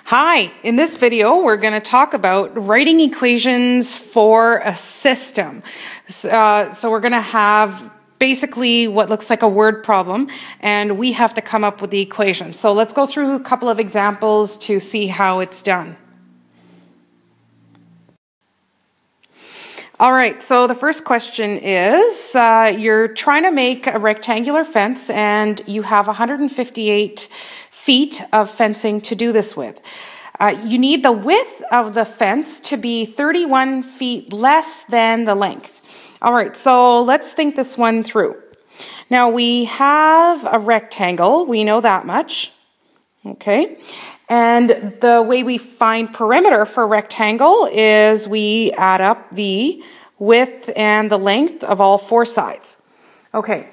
Hi, in this video we're going to talk about writing equations for a system. So we're going to have basically what looks like a word problem, and we have to come up with the equation. So let's go through a couple of examples to see how it's done. All right, so the first question is, you're trying to make a rectangular fence and you have 158 feet of fencing to do this with. You need the width of the fence to be 31 feet less than the length. All right, so let's think this one through. Now we have a rectangle, we know that much, okay? And the way we find perimeter for a rectangle is we add up the width and the length of all four sides. Okay.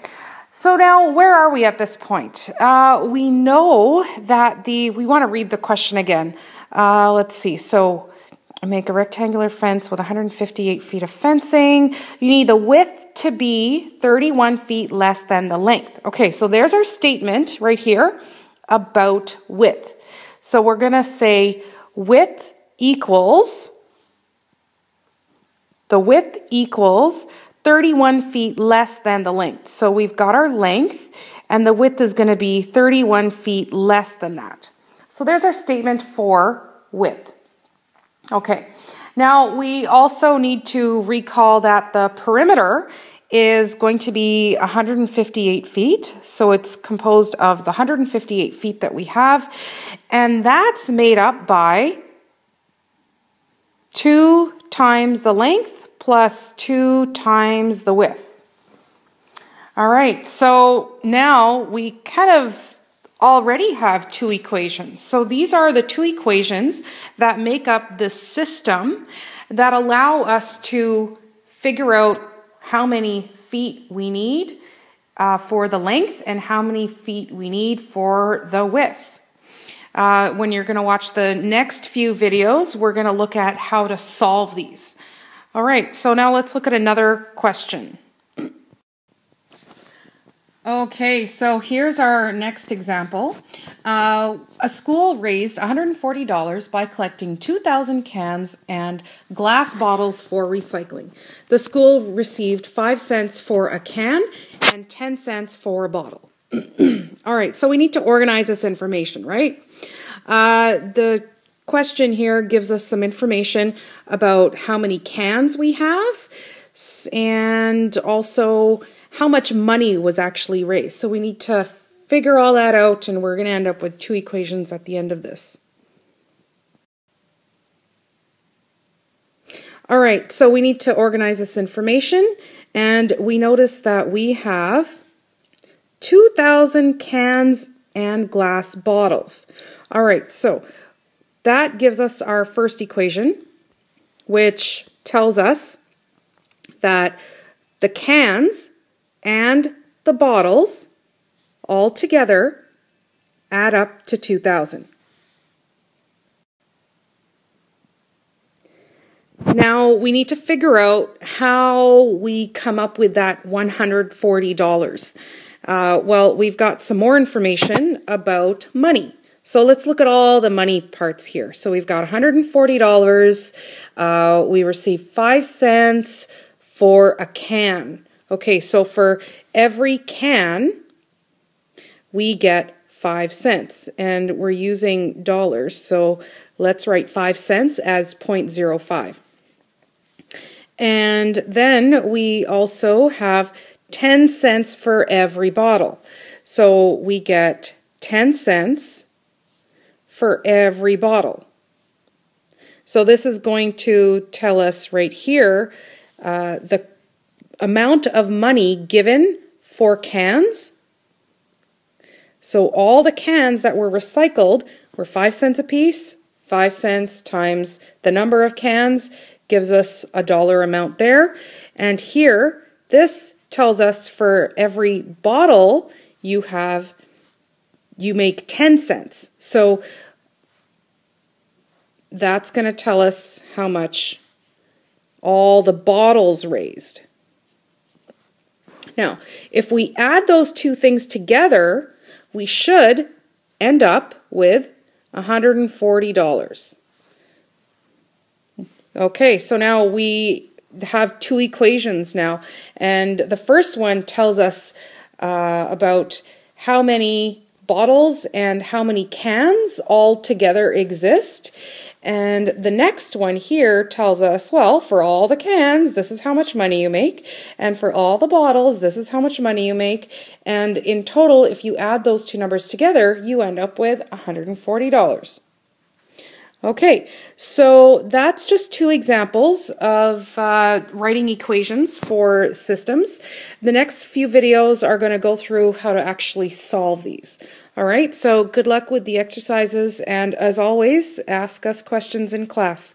So now, where are we at this point? We know that we want to read the question again. Let's see. So, make a rectangular fence with 158 feet of fencing. You need the width to be 31 feet less than the length. Okay, so there's our statement right here about width. So we're going to say width equals 31 feet less than the length. So we've got our length, and the width is going to be 31 feet less than that. So there's our statement for width. Okay, now we also need to recall that the perimeter is going to be 158 feet. So it's composed of the 158 feet that we have, and that's made up by 2 times the length plus 2 times the width. All right, so now we kind of already have two equations. So these are the two equations that make up the system that allow us to figure out how many feet we need for the length and how many feet we need for the width. When you're going to watch the next few videos, we're going to look at how to solve these. All right, so now let's look at another question. Okay, so here's our next example. A school raised $140 by collecting 2,000 cans and glass bottles for recycling. The school received 5 cents for a can and 10 cents for a bottle. All right, so we need to organize this information, right? The question here gives us some information about how many cans we have and also how much money was actually raised. So we need to figure all that out, and we're going to end up with two equations at the end of this. All right, so we need to organize this information, and we notice that we have 2,000 cans and glass bottles. All right, so that gives us our first equation, which tells us that the cans and the bottles all together add up to 2,000. Now we need to figure out how we come up with that $140. Well, we've got some more information about money. So let's look at all the money parts here. So we've got $140. We receive 5 cents for a can. Okay, so for every can, we get 5 cents. And we're using dollars, so let's write 5 cents as 0.05. And then we also have 10 cents for every bottle. So we get 10 cents for every bottle. So this is going to tell us right here the amount of money given for cans. So all the cans that were recycled were 5 cents a piece. 5 cents times the number of cans gives us a dollar amount there. And here, this tells us for every bottle you make 10 cents. So that's going to tell us how much all the bottles raised. Now, if we add those two things together, we should end up with $140. Okay, so now we have two equations now, and the first one tells us about how many bottles and how many cans all together exist. And the next one here tells us, well, for all the cans, this is how much money you make. And for all the bottles, this is how much money you make. And in total, if you add those two numbers together, you end up with $140. Okay, so that's just two examples of writing equations for systems. The next few videos are going to go through how to actually solve these. All right, so good luck with the exercises, and as always, ask us questions in class.